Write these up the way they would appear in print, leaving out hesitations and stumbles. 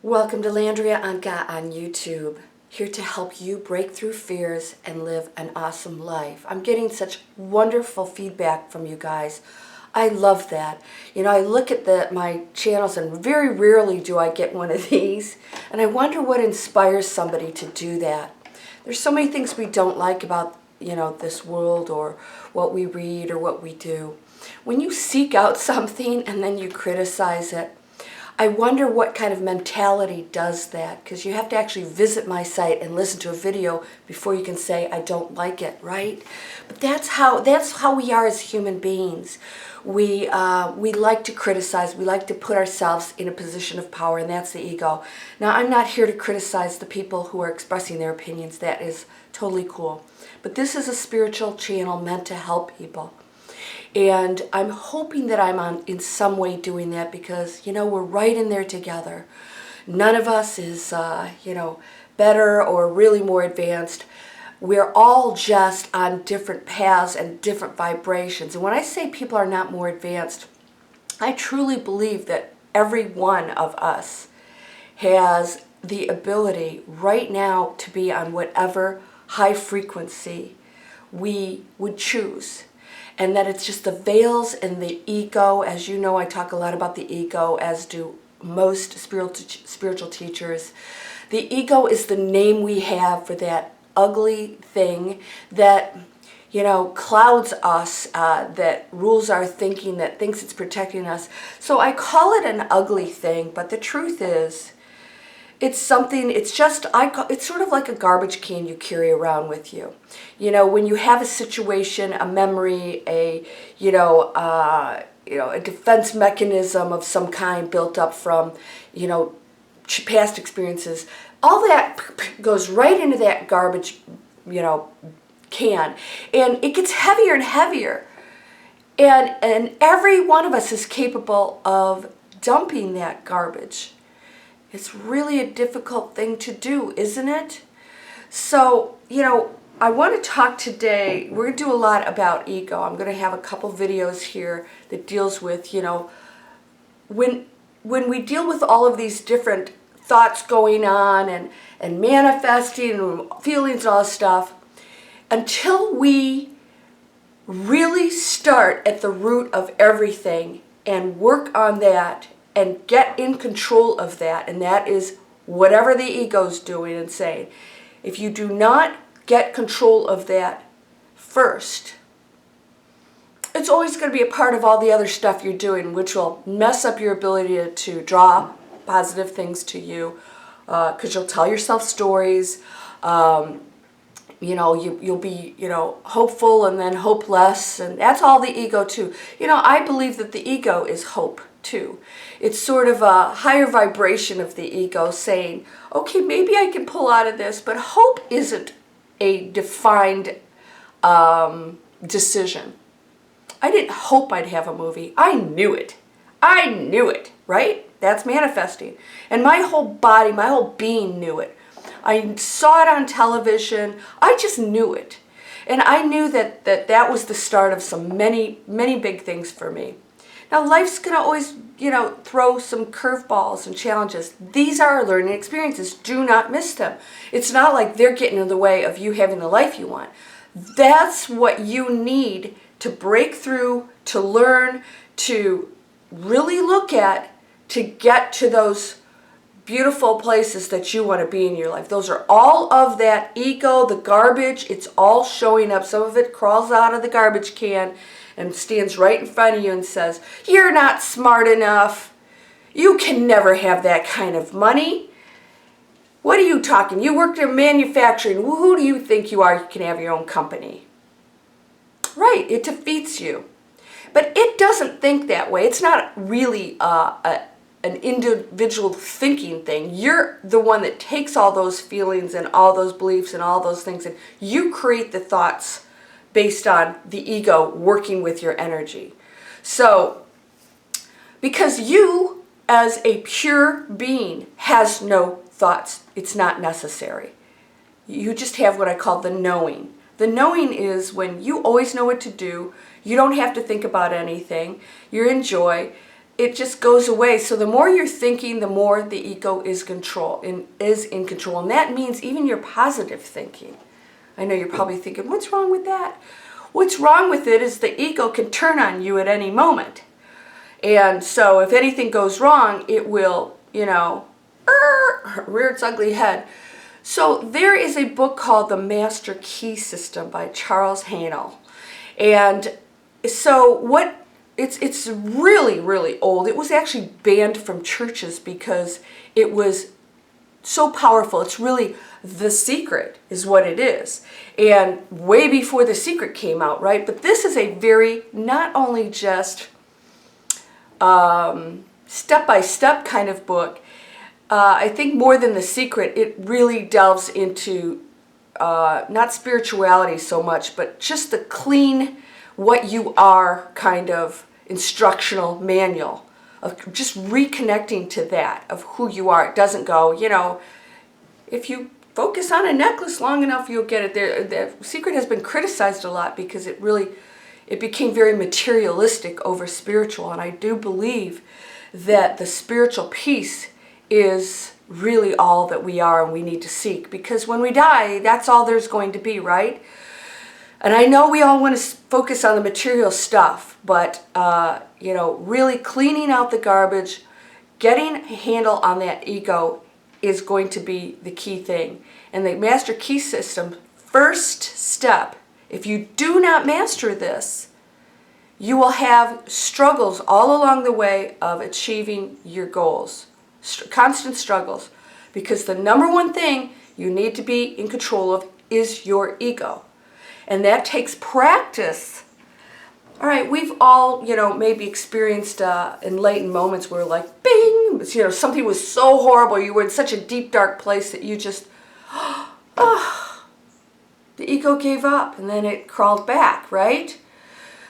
Welcome to Landria Anka on YouTube, here to help you break through fears and live an awesome life. I'm getting such wonderful feedback from you guys. I love that. You know, I look at my channels and very rarely do I get one of these, and I wonder what inspires somebody to do that. There's so many things we don't like about, this world or what we read or what we do. When you seek out something and then you criticize it, I wonder what kind of mentality does that, because you have to actually visit my site and listen to a video before you can say I don't like it, right? But that's how we are as human beings. We like to criticize. We like to put ourselves in a position of power, and that's the ego. Now, I'm not here to criticize the people who are expressing their opinions. That is totally cool. But this is a spiritual channel meant to help people. And I'm hoping that I'm in some way doing that because, we're right in there together. None of us is, better or really more advanced. We're all just on different paths and different vibrations. And when I say people are not more advanced, I truly believe that every one of us has the ability right now to be on whatever high frequency we would choose. And that it's just the veils and the ego. As you know, I talk a lot about the ego, as do most spiritual teachers. The ego is the name we have for that ugly thing that, clouds us, that rules our thinking, that thinks it's protecting us. So I call it an ugly thing, but the truth is, it's something, it's sort of like a garbage can you carry around with you. When you have a situation, a memory, a defense mechanism of some kind built up from, past experiences, all that goes right into that garbage, can. And it gets heavier and heavier. And every one of us is capable of dumping that garbage. It's really a difficult thing to do, isn't it? So, I want to talk today, we're going to do a lot about ego. I'm going to have a couple videos here that deals with, when we deal with all of these different thoughts going on and manifesting and feelings and all this stuff, until we really start at the root of everything and work on that and get in control of that, and that is whatever the ego's doing and saying. If you do not get control of that first, it's always going to be a part of all the other stuff you're doing, which will mess up your ability to draw positive things to you, because you'll tell yourself stories. You'll be, hopeful and then hopeless, and that's all the ego too. I believe that the ego is hope too. It's sort of a higher vibration of the ego saying, okay, maybe I can pull out of this, but hope isn't a defined decision. I didn't hope I'd have a movie. I knew it. I knew it, right? That's manifesting. And my whole body, my whole being knew it. I saw it on television. I just knew it. And I knew that was the start of some many, many big things for me. Now, life's going to always, throw some curveballs and challenges. These are our learning experiences. Do not miss them. It's not like they're getting in the way of you having the life you want. That's what you need to break through, to learn, to really look at, to get to those beautiful places that you want to be in your life. Those are all of that ego, the garbage. It's all showing up. Some of it crawls out of the garbage can and stands right in front of you and says, you're not smart enough. You can never have that kind of money. What are you talking? You worked in manufacturing. Who do you think you are? You can have your own company. Right, it defeats you. But it doesn't think that way. It's not really an individual thinking thing. You're the one that takes all those feelings and all those beliefs and all those things, and you create the thoughts based on the ego working with your energy. So, because you, as a pure being, has no thoughts, it's not necessary. You just have what I call the knowing. The knowing is when you always know what to do, you don't have to think about anything, you're in joy, it just goes away. So the more you're thinking, the more the ego is in control. And that means even your positive thinking. I know you're probably thinking, what's wrong with that? What's wrong with it is the ego can turn on you at any moment. And so if anything goes wrong, it will, rear its ugly head. So there is a book called The Master Key System by Charles Haanel. And so it's really, really old. It was actually banned from churches because it was so powerful. It's really The Secret is what it is. And way before The Secret came out, right? But this is a very, not only just step-by-step kind of book. I think more than The Secret, it really delves into not spirituality so much, but just the clean, what you are kind of instructional manual of just reconnecting to that, of who you are. It doesn't go, if you focus on a necklace long enough, you'll get it there. The Secret has been criticized a lot because it became very materialistic over spiritual. And I do believe that the spiritual piece is really all that we are and we need to seek. Because when we die, that's all there's going to be, right? And I know we all want to focus on the material stuff, but, really cleaning out the garbage, getting a handle on that ego is going to be the key thing. And the Master Key System, first step, if you do not master this, you will have struggles all along the way of achieving your goals. Constant struggles. Because the number one thing you need to be in control of is your ego. And that takes practice. All right, we've all, maybe experienced enlightened moments where like, bing, something was so horrible, you were in such a deep, dark place that you just, the ego gave up and then it crawled back, right?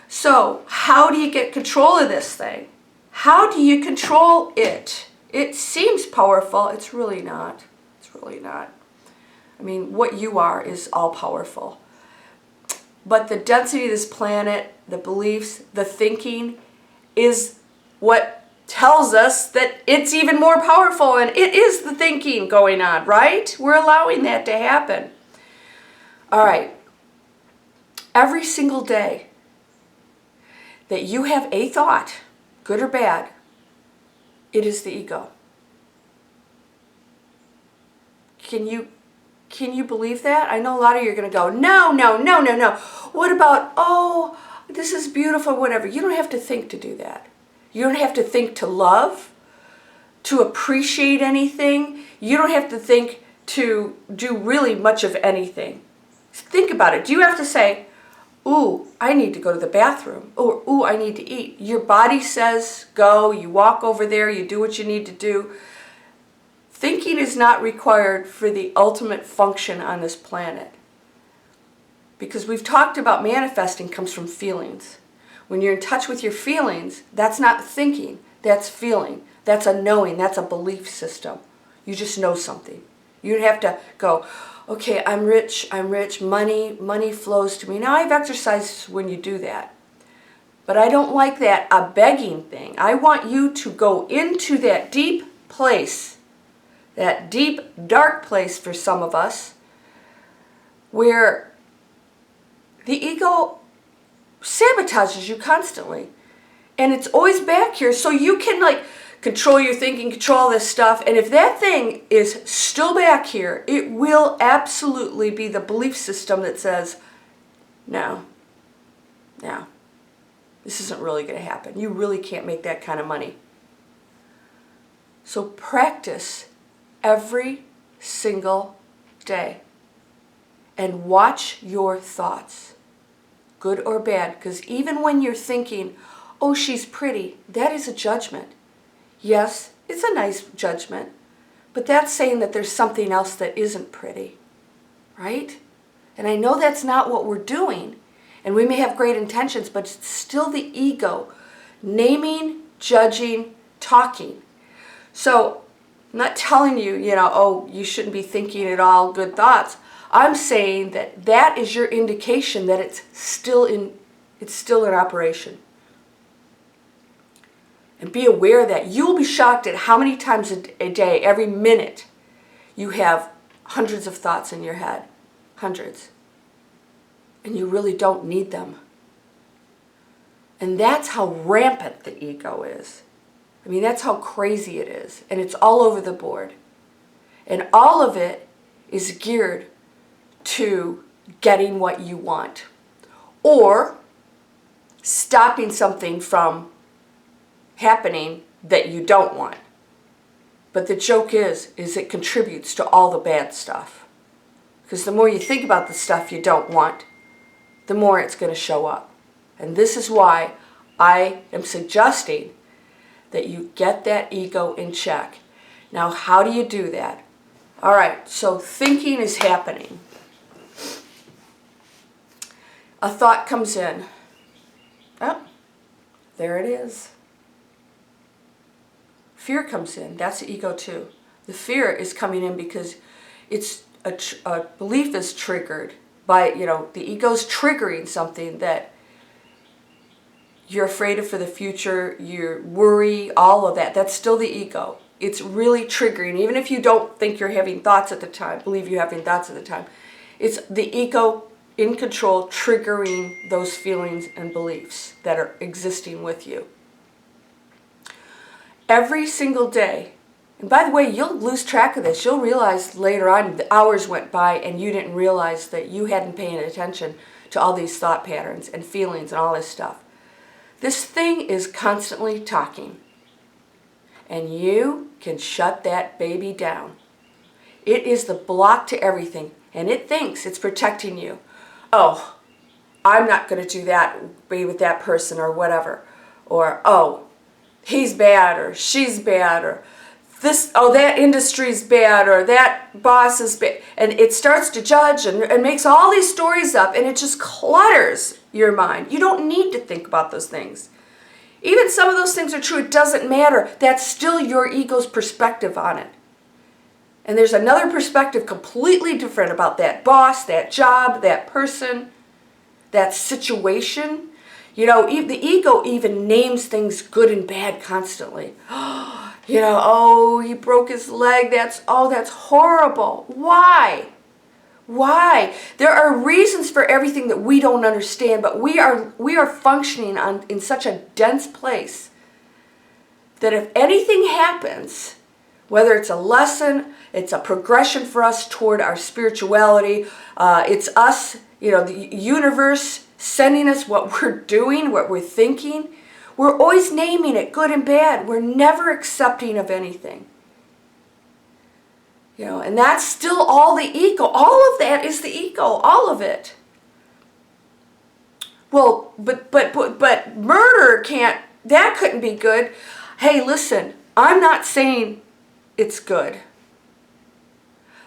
So how do you get control of this thing? How do you control it? It seems powerful. It's really not. It's really not. I mean, what you are is all powerful. But the density of this planet, the beliefs, the thinking is what tells us that it's even more powerful, and it is the thinking going on, right? We're allowing that to happen. All right. Every single day that you have a thought, good or bad, it is the ego. Can you believe that? I know a lot of you are going to go, no. What about, this is beautiful, whatever. You don't have to think to do that. You don't have to think to love, to appreciate anything. You don't have to think to do really much of anything. Think about it. Do you have to say, ooh, I need to go to the bathroom, or ooh, I need to eat? Your body says go, you walk over there, you do what you need to do. Thinking is not required for the ultimate function on this planet. Because we've talked about manifesting comes from feelings. When you're in touch with your feelings, that's not thinking, that's feeling. That's a knowing, that's a belief system. You just know something. You don't have to go, okay, I'm rich, money flows to me. Now I've exercised when you do that. But I don't like that, a begging thing. I want you to go into that deep place, that deep, dark place for some of us, where the ego sabotages you constantly. And it's always back here, so you can control your thinking, control this stuff. And if that thing is still back here, it will absolutely be the belief system that says, no, this isn't really going to happen. You really can't make that kind of money. So practice every single day and watch your thoughts, good or bad, because even when you're thinking, oh, she's pretty, that is a judgment. Yes, it's a nice judgment, but that's saying that there's something else that isn't pretty, right? And I know that's not what we're doing, and we may have great intentions, but it's still the ego naming, judging, talking. So I'm not telling you, you shouldn't be thinking at all good thoughts. I'm saying that is your indication that it's still in operation. And be aware that you will be shocked at how many times a day, every minute, you have hundreds of thoughts in your head. Hundreds. And you really don't need them. And that's how rampant the ego is. I mean, that's how crazy it is. And it's all over the board. And all of it is geared to getting what you want. Or stopping something from happening that you don't want. But the joke is it contributes to all the bad stuff. Because the more you think about the stuff you don't want, the more it's going to show up. And this is why I am suggesting that you get that ego in check. Now, how do you do that? All right, so thinking is happening. A thought comes in. Oh, there it is. Fear comes in. That's the ego too. The fear is coming in because it's a belief is triggered by, the ego's triggering something that you're afraid of for the future, you worry, all of that. That's still the ego. It's really triggering. Even if you don't think you're having thoughts at the time, believe you're having thoughts at the time, it's the ego in control triggering those feelings and beliefs that are existing with you. Every single day. And by the way, you'll lose track of this. You'll realize later on the hours went by and you didn't realize that you hadn't paid attention to all these thought patterns and feelings and all this stuff. This thing is constantly talking. And you can shut that baby down. It is the block to everything. And it thinks it's protecting you. Oh, I'm not going to do that, be with that person or whatever. Or, oh, he's bad or she's bad or that industry's bad or that boss is bad. And it starts to judge and makes all these stories up, and it just clutters your mind. You don't need to think about those things. Even some of those things are true. It doesn't matter. That's still your ego's perspective on it. And there's another perspective completely different about that boss, that job, that person, that situation. The ego even names things good and bad constantly. Oh, he broke his leg. That's horrible. Why? Why? There are reasons for everything that we don't understand, but we are functioning in such a dense place that if anything happens, whether it's a lesson, it's a progression for us toward our spirituality, it's us, the universe sending us what we're doing, what we're thinking, we're always naming it good and bad. We're never accepting of anything. And that's still all the ego. All of that is the ego, all of it. Well, but murder that couldn't be good. Hey, listen, I'm not saying it's good.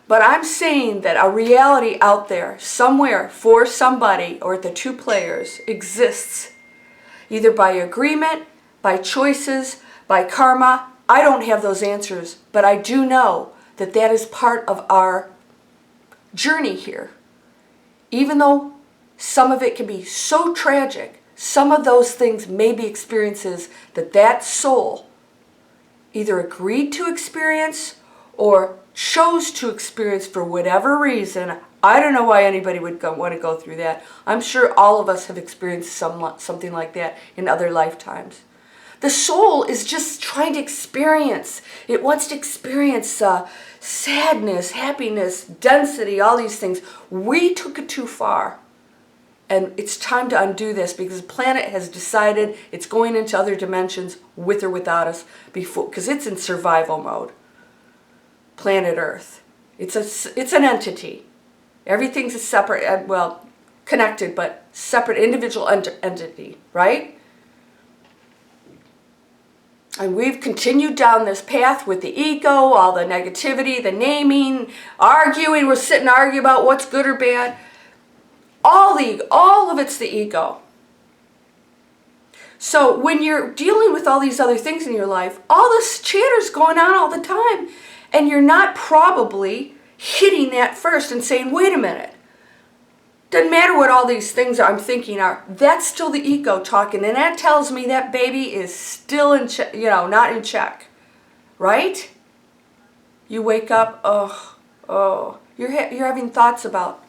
But I'm saying that a reality out there, somewhere, for somebody, or the two players, exists. Either by agreement, by choices, by karma. I don't have those answers, but I do know that is part of our journey here. Even though some of it can be so tragic, some of those things may be experiences that soul either agreed to experience or chose to experience for whatever reason. I don't know why anybody would want to go through that. I'm sure all of us have experienced something like that in other lifetimes. The soul is just trying to experience. It wants to experience sadness, happiness, density, all these things. We took it too far. And it's time to undo this because the planet has decided it's going into other dimensions with or without us because it's in survival mode. Planet Earth. It's an entity. Everything's a separate, connected, but separate individual entity, right? And we've continued down this path with the ego, all the negativity, the naming, arguing. We're sitting and arguing about what's good or bad. All of it's the ego. So when you're dealing with all these other things in your life, all this chatter's going on all the time. And you're not probably hitting that first and saying, wait a minute. Doesn't matter what all these things I'm thinking are. That's still the ego talking, and that tells me that baby is still in check, not in check, right? You wake up, you're having thoughts about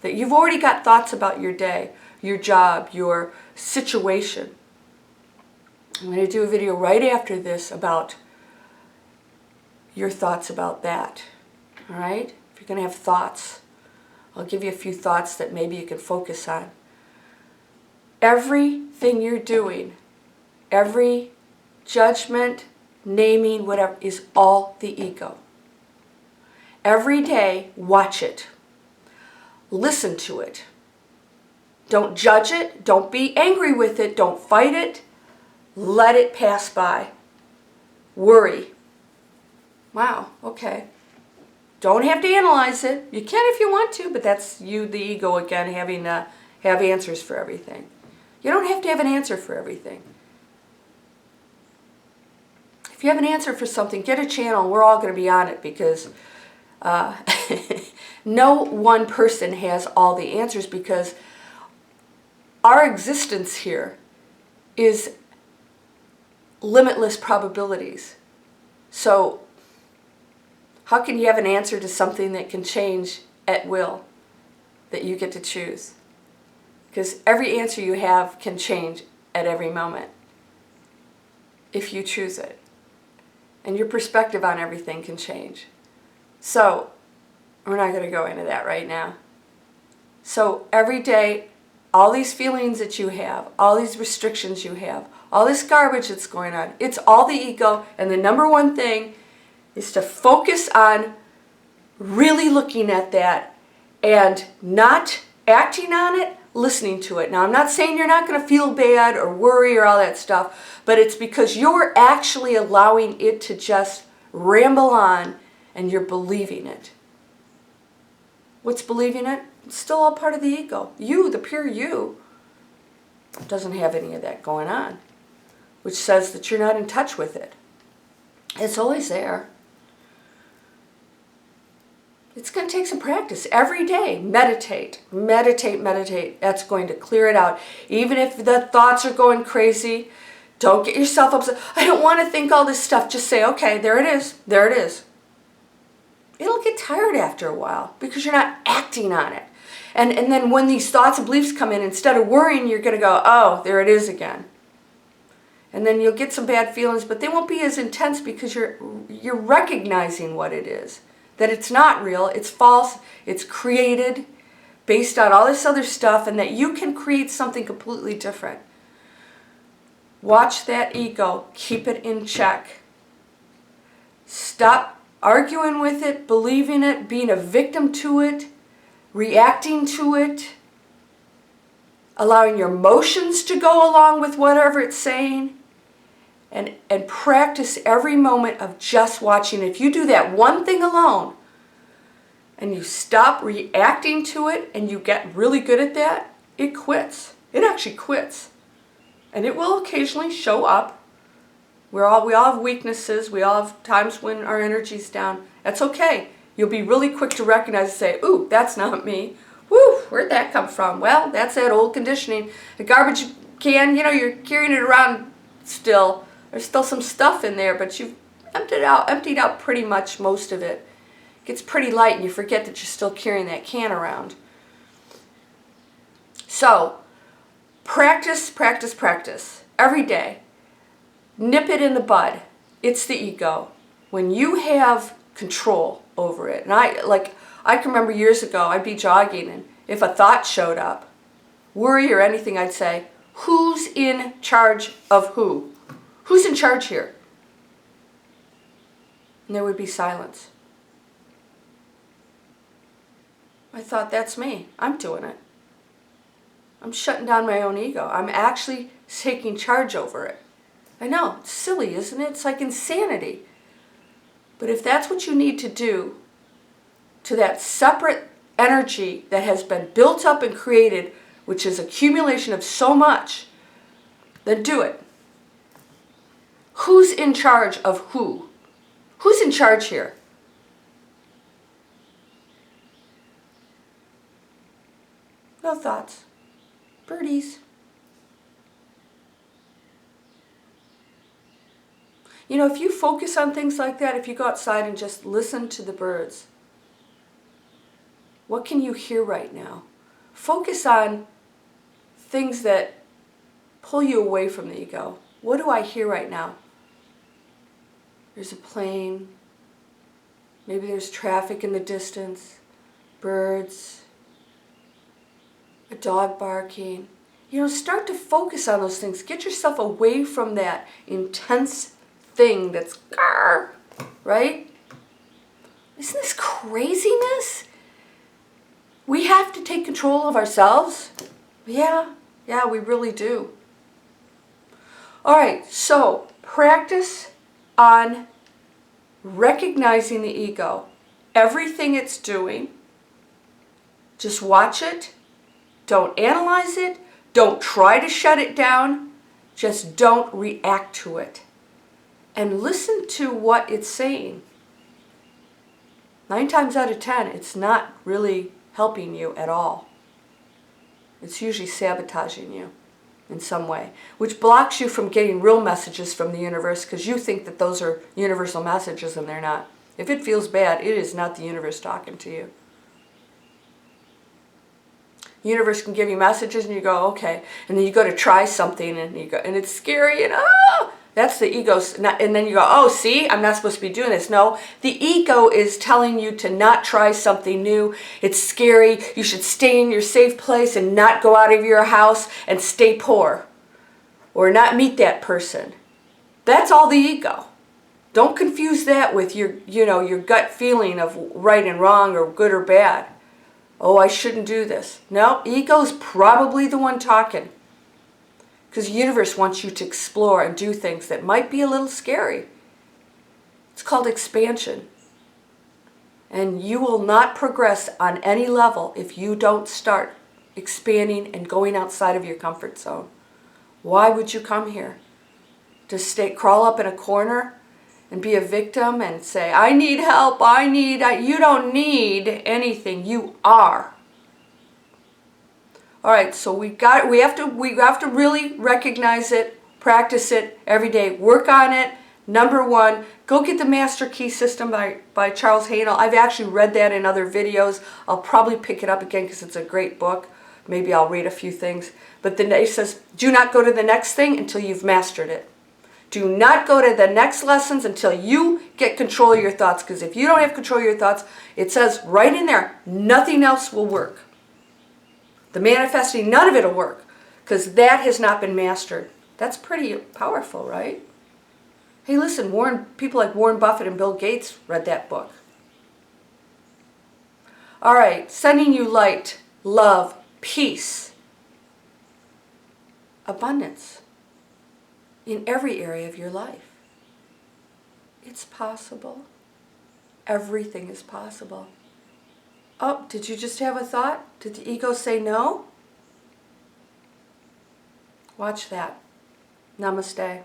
that. You've already got thoughts about your day, your job, your situation. I'm going to do a video right after this about your thoughts about that. All right? If you're going to have thoughts, I'll give you a few thoughts that maybe you can focus on. Everything you're doing, every judgment, naming, whatever, is all the ego. Every day, watch it. Listen to it. Don't judge it. Don't be angry with it. Don't fight it. Let it pass by. Worry. Wow, okay. Don't have to analyze it. You can if you want to, but that's you, the ego, again, having to have answers for everything. You don't have to have an answer for everything. If you have an answer for something, get a channel. We're all going to be on it, because no one person has all the answers, because our existence here is limitless probabilities. So how can you have an answer to something that can change at will, that you get to choose? Because every answer you have can change at every moment if you choose it. And your perspective on everything can change. So we're not going to go into that right now. So every day, all these feelings that you have, all these restrictions you have, all this garbage that's going on, it's all the ego. And the number one thing is to focus on really looking at that and not acting on it, listening to it. Now, I'm not saying you're not going to feel bad or worry or all that stuff, but it's because you're actually allowing it to just ramble on and you're believing it. What's believing it? It's still all part of the ego. You, the pure you, doesn't have any of that going on, which says that you're not in touch with it. It's always there. It's going to take some practice. Every day, meditate, meditate, meditate. That's going to clear it out. Even if the thoughts are going crazy, don't get yourself upset. I don't want to think all this stuff. Just say, okay, there it is. There it is. It'll get tired after a while because you're not acting on it. And then when these thoughts and beliefs come in, instead of worrying, you're going to go, oh, there it is again. And then you'll get some bad feelings, but they won't be as intense because you're recognizing what it is. That it's not real, it's false, it's created based on all this other stuff, and that you can create something completely different. Watch that ego, keep it in check. Stop arguing with it, believing it, being a victim to it, reacting to it, allowing your emotions to go along with whatever it's saying. And practice every moment of just watching. If you do that one thing alone, and you stop reacting to it, and you get really good at that, it quits. It actually quits. And it will occasionally show up. We all have weaknesses. We all have times when our energy's down. That's okay. You'll be really quick to recognize and say, ooh, that's not me. Whew, where'd that come from? Well, that's that old conditioning. The garbage can, you're carrying it around still. There's still some stuff in there, but you've emptied out pretty much most of it. It gets pretty light and you forget that you're still carrying that can around. So, practice, practice, practice. Every day. Nip it in the bud. It's the ego. When you have control over it. And I can remember years ago, I'd be jogging, and if a thought showed up, worry or anything, I'd say, who's in charge of who? Who's in charge here? And there would be silence. I thought, that's me. I'm doing it. I'm shutting down my own ego. I'm actually taking charge over it. I know, it's silly, isn't it? It's like insanity. But if that's what you need to do to that separate energy that has been built up and created, which is accumulation of so much, then do it. Who's in charge of who? Who's in charge here? No thoughts. Birdies. You know, if you focus on things like that, if you go outside and just listen to the birds, what can you hear right now? Focus on things that pull you away from the ego. What do I hear right now? There's a plane. Maybe there's traffic in the distance. Birds. A dog barking. You know, start to focus on those things. Get yourself away from that intense thing that's, right? Isn't this craziness? We have to take control of ourselves. Yeah, we really do. All right, so practice on recognizing the ego. Everything it's doing, just watch it. Don't analyze it. Don't try to shut it down. Just don't react to it. And listen to what it's saying. 9 times out of 10, it's not really helping you at all. It's usually sabotaging you in some way, which blocks you from getting real messages from the universe because you think that those are universal messages and they're not. If it feels bad, it is not the universe talking to you. The universe can give you messages and you go, okay, and then you go to try something and you go, and it's scary and that's the ego. And then you go, oh, see, I'm not supposed to be doing this. No, the ego is telling you to not try something new. It's scary. You should stay in your safe place and not go out of your house and stay poor or not meet that person. That's all the ego. Don't confuse that with your, your gut feeling of right and wrong or good or bad. Oh, I shouldn't do this. No, ego's probably the one talking. Because the universe wants you to explore and do things that might be a little scary. It's called expansion. And you will not progress on any level if you don't start expanding and going outside of your comfort zone. Why would you come here? To crawl up in a corner and be a victim and say, I need help, you don't need anything, you are. All right, so we have to really recognize it, practice it every day, work on it. Number 1, go get the Master Key System by Charles Haanel. I've actually read that in other videos. I'll probably pick it up again because it's a great book. Maybe I'll read a few things. But then it says, do not go to the next thing until you've mastered it. Do not go to the next lessons until you get control of your thoughts. Because if you don't have control of your thoughts, it says right in there, nothing else will work. The manifesting, none of it will work. Because that has not been mastered. That's pretty powerful, right? Hey, listen, people like Warren Buffett and Bill Gates read that book. All right, sending you light, love, peace, abundance in every area of your life. It's possible. Everything is possible. Oh, did you just have a thought? Did the ego say no? Watch that. Namaste.